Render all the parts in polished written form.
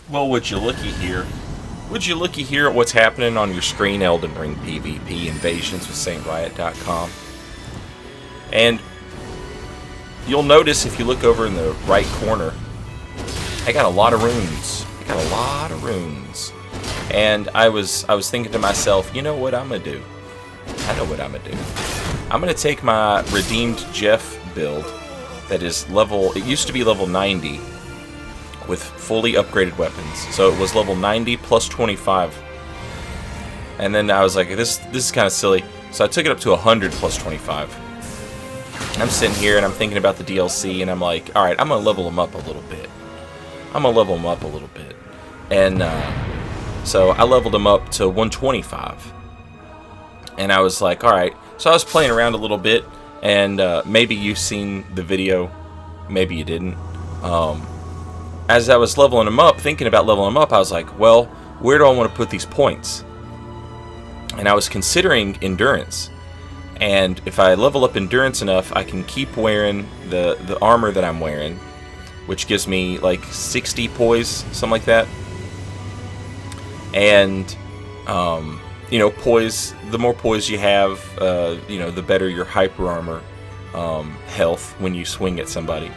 Well, would you looky here? Would you looky here at what's happening on your screen? Elden Ring PvP Invasions with SaintRiot.com. And you'll notice if you look over in the right corner, I got a lot of runes. And I was thinking to myself, you know what I'm gonna do? I know what I'm gonna do. I'm gonna take my redeemed Jeff build that is level. It used to be level 90 with fully upgraded weapons. So it was level 90 plus 25. And then I was like, this is kind of silly. So I took it up to 100 plus 25. And I'm sitting here and I'm thinking about the DLC and I'm like, all right, I'm gonna level them up a little bit. And so I leveled them up to 125. And I was like, all right. So I was playing around a little bit, and maybe you've seen the video, maybe you didn't. As I was leveling them up, thinking about leveling them up, I was like, well, where do I want to put these points? And I was considering endurance. And if I level up endurance enough, I can keep wearing the armor that I'm wearing, which gives me like 60 poise, something like that. And you know, poise, the more poise you have, you know, the better your hyper armor health when you swing at somebody.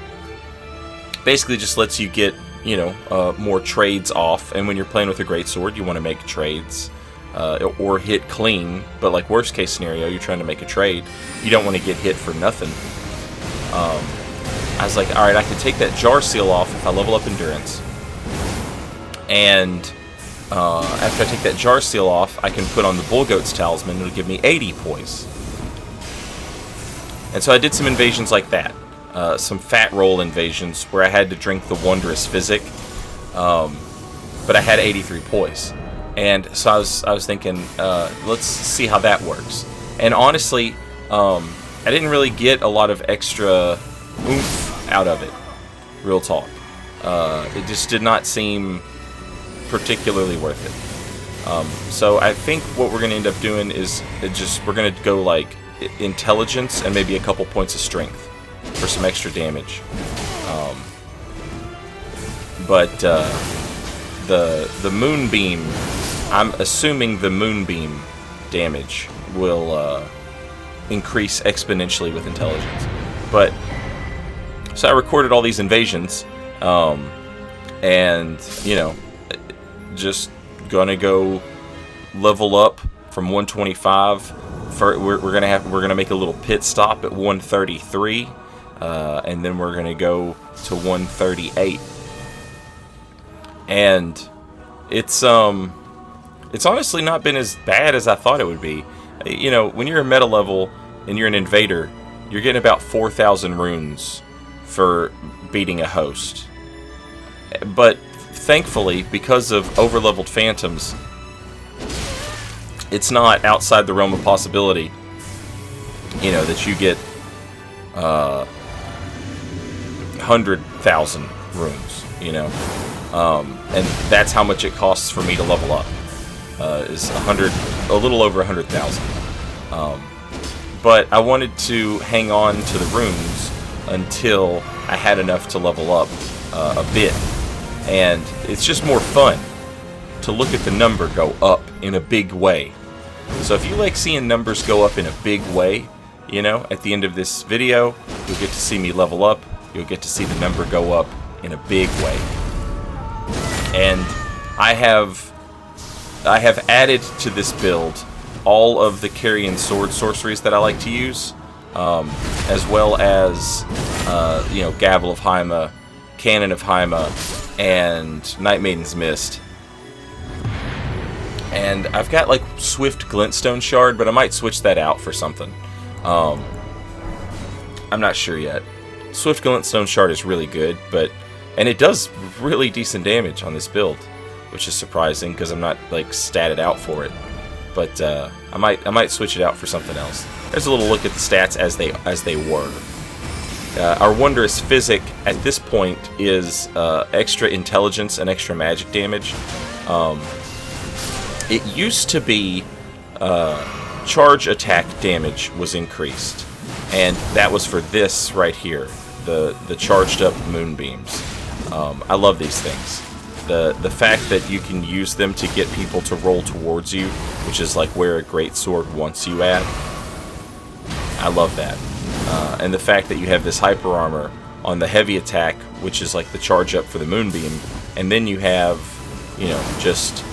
Basically just lets you get, you know, more trades off. And when you're playing with a greatsword, you want to make trades or hit clean. But like worst case scenario, you're trying to make a trade. You don't want to get hit for nothing. I was like, alright, I can take that jar seal off if I level up endurance. And after I take that jar seal off, I can put on the Bull Goat's Talisman. It'll give me 80 poise. And so I did some invasions like that. Some fat roll invasions where I had to drink the Wondrous Physic. But I had 83 poise. And so I was thinking, let's see how that works. And honestly, I didn't really get a lot of extra oomph out of it. Real talk. It just did not seem particularly worth it. So I think what we're going to end up doing is we're going to go like intelligence and maybe a couple points of strength for some extra damage. But the Moonbeam, I'm assuming the Moonbeam damage will increase exponentially with intelligence. But so I recorded all these invasions, and you know, just gonna go level up from 125. We're gonna make a little pit stop at 133, and then we're gonna go to 138. And it's honestly not been as bad as I thought it would be. You know, when you're a meta level and you're an invader, you're getting about 4,000 runes for beating a host. But thankfully, because of overleveled phantoms, it's not outside the realm of possibility, you know, that you get 100,000 runes, you know. And that's how much it costs for me to level up, is a little over 100,000. But I wanted to hang on to the runes until I had enough to level up a bit. And it's just more fun to look at the number go up in a big way. So if you like seeing numbers go up in a big way, you know, at the end of this video, you'll get to see me level up. You'll get to see the number go up in a big way. And I have added to this build all of the carrion sword sorceries that I like to use, as well as you know, Gavel of Haima, Cannon of Haima, and Night Maiden's Mist. And I've got like Swift Glintstone Shard, but I might switch that out for something. I'm not sure yet. Swift Glintstone Shard is really good, and it does really decent damage on this build, which is surprising because I'm not like statted out for it. But I might switch it out for something else. There's a little look at the stats as they were. Our Wondrous Physic at this point is extra intelligence and extra magic damage. It used to be charge attack damage was increased, and that was for this right here, the charged up Moonbeams. I love these things. The fact that you can use them to get people to roll towards you, which is like where a greatsword wants you at. I love that. And the fact that you have this hyper armor on the heavy attack, which is like the charge up for the Moonbeam, and then you have, you know, just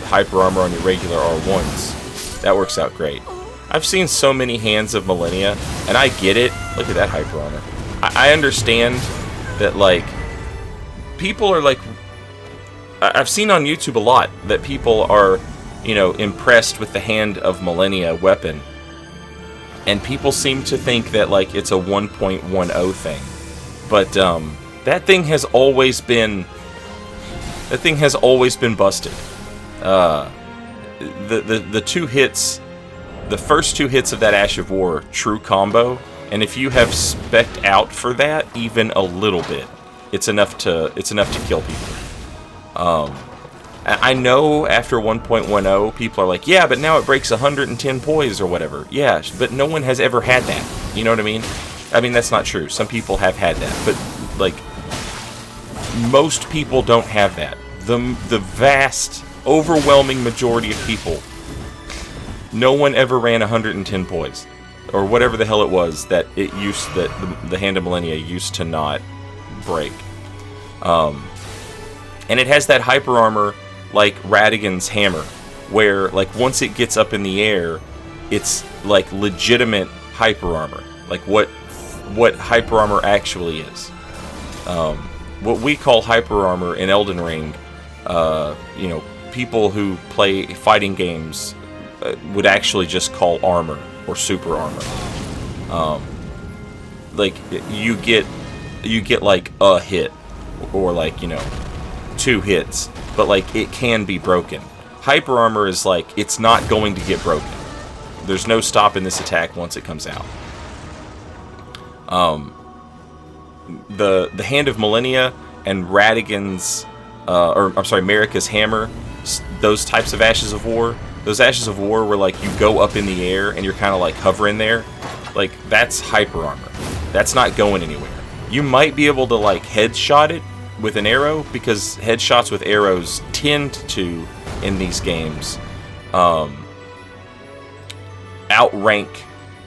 hyper armor on your regular R1s. That works out great. I've seen so many Hands of Millennia, and I get it. Look at that hyper armor. I understand that, like, people are like, I've seen on YouTube a lot that people are, you know, impressed with the Hand of Millennia weapon, and people seem to think that, like, it's a 1.10 thing. But that thing has always been busted. The two hits, the first two hits of that Ash of War, true combo, and if you have specced out for that even a little bit, it's enough to kill people. I know after 1.10, people are like, yeah, but now it breaks 110 poise or whatever. Yeah, but no one has ever had that. You know what I mean? I mean, that's not true. Some people have had that, but, like, most people don't have that. The vast, overwhelming majority of people, no one ever ran 110 poise, or whatever the hell it was that the Hand of Millennia used to not break. And it has that hyper armor like Radigan's hammer, where, like, once it gets up in the air, it's like legitimate hyper armor, like what hyper armor actually is. What we call hyper armor in Elden Ring, you know, people who play fighting games would actually just call armor or super armor. Like, you get like a hit, or, like, you know, 2 hits, but, like, it can be broken. Hyper armor is like, it's not going to get broken. There's no stopping this attack once it comes out. The Hand of Millennia and Radigan's, Marika's hammer, those types of Ashes of War, those Ashes of War where, like, you go up in the air and you're kind of, like, hovering there, like, that's hyper armor. That's not going anywhere. You might be able to, like, headshot it with an arrow, because headshots with arrows tend to, in these games, outrank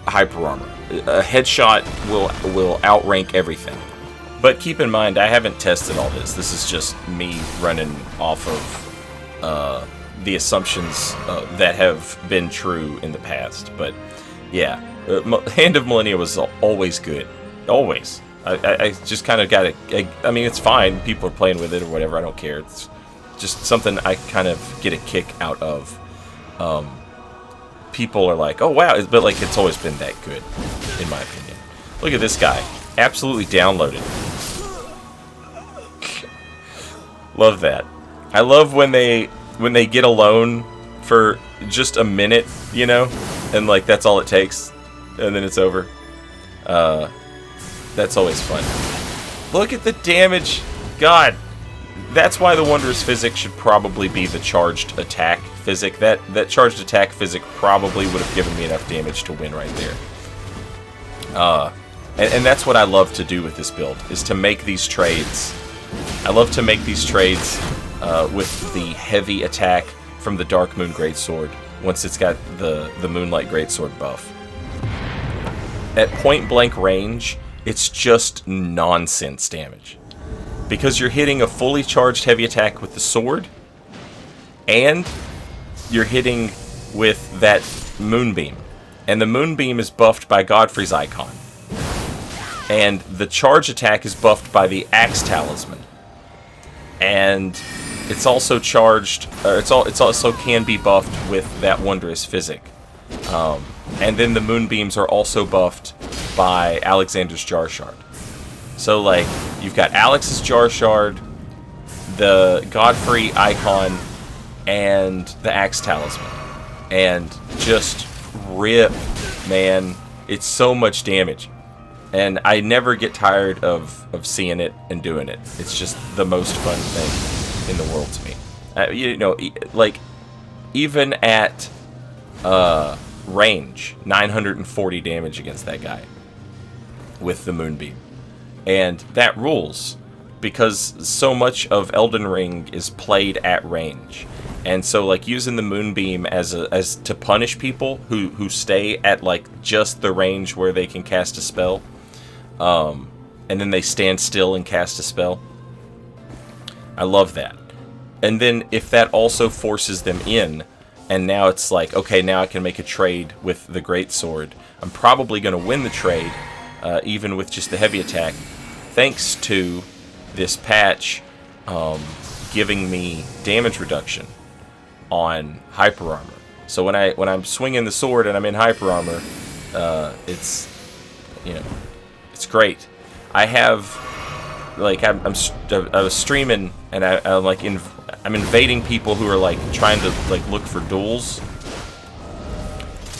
hyper armor. A headshot will outrank everything. But keep in mind, I haven't tested all this. This is just me running off of the assumptions that have been true in the past. But yeah, Hand of Millennia was always good. Always. I just kind of got to... I mean, it's fine. People are playing with it or whatever. I don't care. It's just something I kind of get a kick out of. People are like, oh, wow. But, like, it's always been that good, in my opinion. Look at this guy. Absolutely downloaded. Love that. I love when they get alone for just a minute, you know? And, like, that's all it takes. And then it's over. That's always fun. Look at the damage. God. That's why the Wondrous Physic should probably be the charged attack physic. That charged attack physic probably would have given me enough damage to win right there. And that's what I love to do with this build, is to make these trades. I love to make these trades with the heavy attack from the Dark Moon Greatsword, once it's got the Moonlight Greatsword buff. At point blank range, it's just nonsense damage. Because you're hitting a fully charged heavy attack with the sword, and you're hitting with that Moonbeam. And the Moonbeam is buffed by Godfrey's Icon. And the charge attack is buffed by the Axe Talisman. And it's also charged, it's also can be buffed with that Wondrous Physic. And then the Moonbeams are also buffed by Alexander's Jar Shard. So, like, you've got Alex's Jar Shard, the Godfrey Icon, and the Axe Talisman. And just rip, man. It's so much damage. And I never get tired of seeing it and doing it. It's just the most fun thing in the world to me. You know, like, even at range, 940 damage against that guy with the Moonbeam. And that rules. because so much of Elden Ring is played at range. And so, like, using the Moonbeam as to punish people who stay at, like, just the range where they can cast a spell, and then they stand still and cast a spell. I love that. And then if that also forces them in, and now it's like, okay, now I can make a trade with the Greatsword, I'm probably going to win the trade, even with just the heavy attack, thanks to this patch giving me damage reduction on hyper armor. So when I'm swinging the sword and I'm in hyper armor, it's, you know, it's great. I have, like, I was streaming and I'm like I'm invading people who are like trying to like look for duels,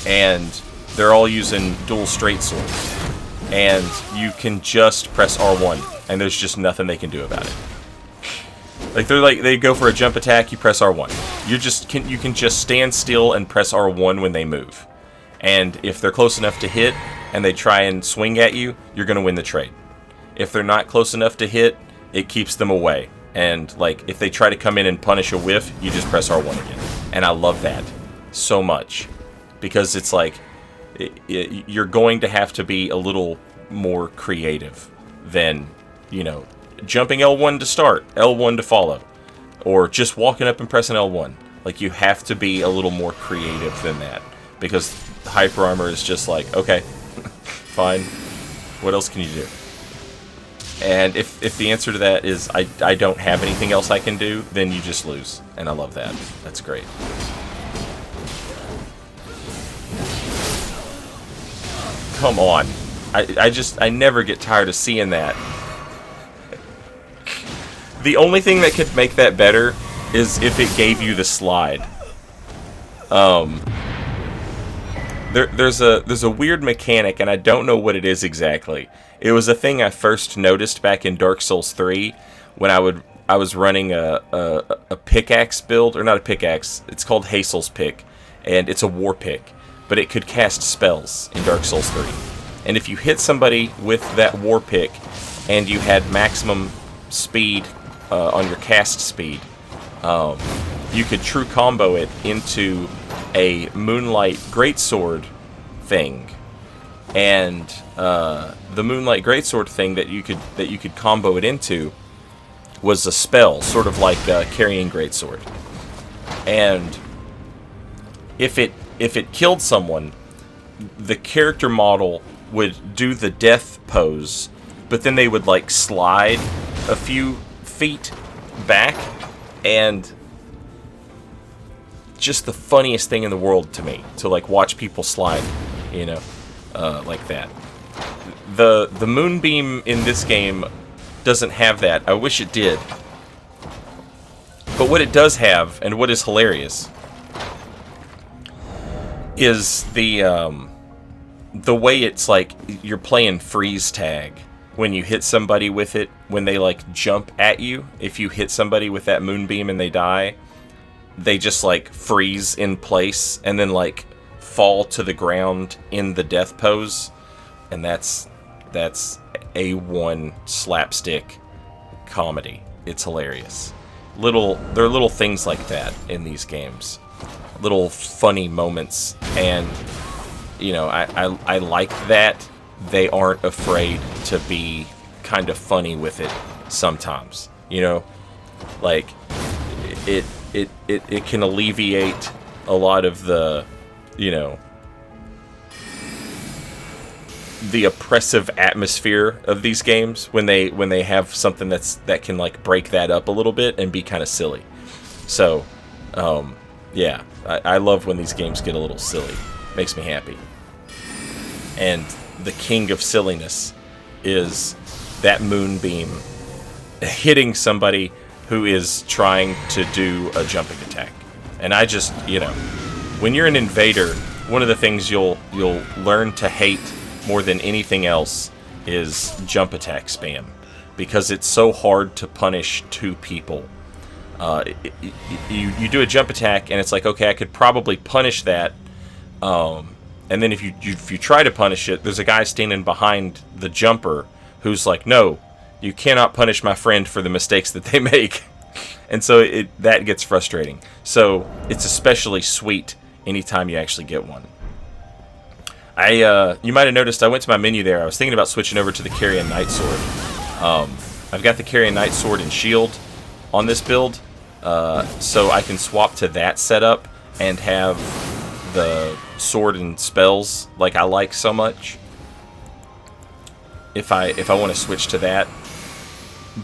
and they're all using dual straight swords, and you can just press R1 and there's just nothing they can do about it. Like, they go for a jump attack, you press R1. You can just stand still and press R1 when they move. And if they're close enough to hit and they try and swing at you, you're going to win the trade. If they're not close enough to hit, it keeps them away. And, like, if they try to come in and punish a whiff, you just press R1 again. And I love that so much. Because it's like, you're going to have to be a little more creative than, you know, jumping L1 to start, L1 to follow, or just walking up and pressing L1. Like, you have to be a little more creative than that, because hyper armor is just like, okay, fine, what else can you do? And if the answer to that is I don't have anything else I can do, then you just lose, and I love that. That's great. Come on. I never get tired of seeing that. The only thing that could make that better is if it gave you the slide. There's a weird mechanic, and I don't know what it is exactly. It was a thing I first noticed back in Dark Souls 3 when I was running a pickaxe build, or not a pickaxe. It's called Hazel's pick, and it's a war pick, but it could cast spells in Dark Souls 3. And if you hit somebody with that war pick, and you had maximum speed on your cast speed, you could true combo it into a Moonlight Greatsword thing, and the Moonlight Greatsword thing that you could combo it into was a spell, sort of like Carrying Greatsword. And if it killed someone, the character model would do the death pose, but then they would like slide a few feet back, and just the funniest thing in the world to me to like watch people slide, you know, like that. The Moonbeam in this game doesn't have that. I wish it did. But what it does have, and what is hilarious, is the way it's like you're playing freeze tag when you hit somebody with it, when they like jump at you. If you hit somebody with that Moonbeam and they die, they just like freeze in place and then like fall to the ground in the death pose. And that's A1 slapstick comedy. It's hilarious. There are little things like that in these games, little funny moments, and you know, I like that they aren't afraid to be kind of funny with it sometimes. You know, like it can alleviate a lot of the, you know, the oppressive atmosphere of these games when they have something that can like break that up a little bit and be kind of silly. So yeah, I love when these games get a little silly. Makes me happy. And the king of silliness is that Moonbeam hitting somebody who is trying to do a jumping attack. And I just, you know, when you're an invader, one of the things you'll learn to hate more than anything else is jump attack spam, because it's so hard to punish two people. You do a jump attack and it's like, okay, I could probably punish that, and then if you try to punish it, there's a guy standing behind the jumper who's like, no, You cannot punish my friend for the mistakes that they make. And so that gets frustrating. So it's especially sweet anytime you actually get one. You might have noticed I went to my menu there. I was thinking about switching over to the Carrion Knight Sword. I've got the Carrion Knight Sword and Shield on this build, so I can swap to that setup and have the sword and spells like I like so much. If I want to switch to that,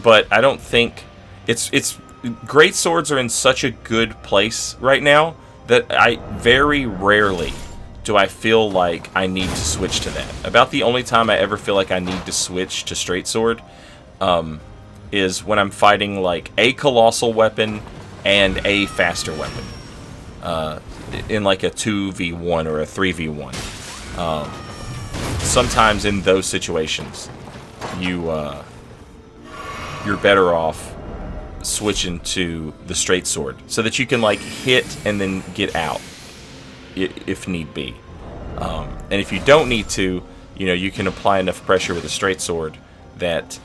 but I don't think it's great swords are in such a good place right now that I very rarely do I feel like I need to switch to that. About the only time I ever feel like I need to switch to straight sword is when I'm fighting like a colossal weapon and a faster weapon in like a 2v1 or a 3v1. Sometimes in those situations you're better off switching to the straight sword so that you can like hit and then get out if need be. And if you don't need to, you can apply enough pressure with a straight sword that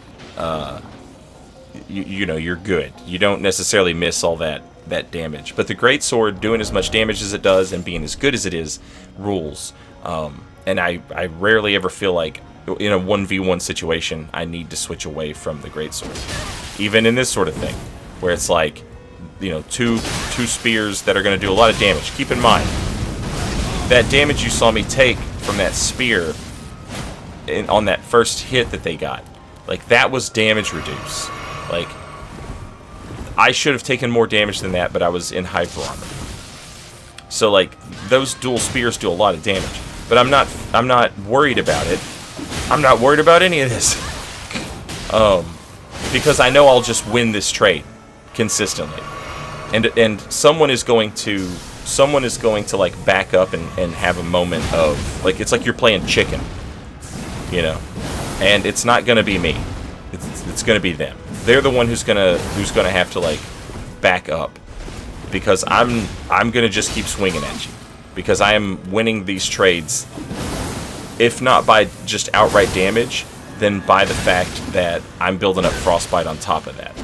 you're good. You don't necessarily miss all that damage. But the great sword doing as much damage as it does and being as good as it is rules. And I rarely ever feel like in a 1v1 situation I need to switch away from the great sword. Even in this sort of thing, where it's like, two spears that are going to do a lot of damage. Keep in mind, that damage you saw me take from that spear on that first hit that they got, like, that was damage reduce. Like, I should have taken more damage than that, but I was in hyper armor. So, like, those dual spears do a lot of damage. But I'm not worried about it. I'm not worried about any of this. Because I know I'll just win this trade consistently. And someone is going to like back up and have a moment of, like, it's like you're playing chicken, and it's not gonna be me. It's gonna be them. They're the one who's gonna have to like back up, because I'm gonna just keep swinging at you, because I am winning these trades, if not by just outright damage, then by the fact that I'm building up frostbite on top of that.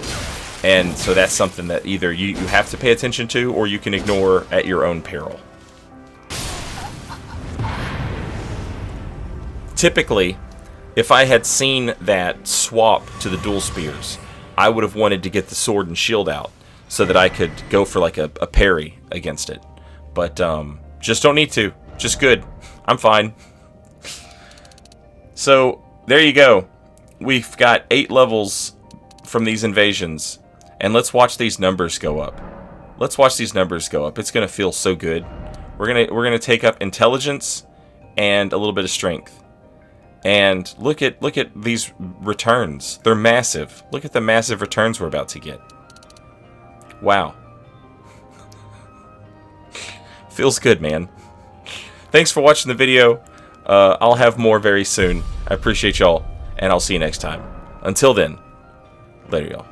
And so that's something that either you have to pay attention to, or you can ignore at your own peril. Typically, if I had seen that swap to the dual spears, I would have wanted to get the sword and shield out so that I could go for like a parry against it. But just don't need to. Just good. I'm fine. So there you go. We've got 8 levels from these invasions. And let's watch these numbers go up. Let's watch these numbers go up. It's gonna feel so good. We're gonna take up intelligence and a little bit of strength. And look at these returns. They're massive. Look at the massive returns we're about to get. Wow. Feels good, man. Thanks for watching the video. I'll have more very soon. I appreciate y'all, and I'll see you next time. Until then, later, y'all.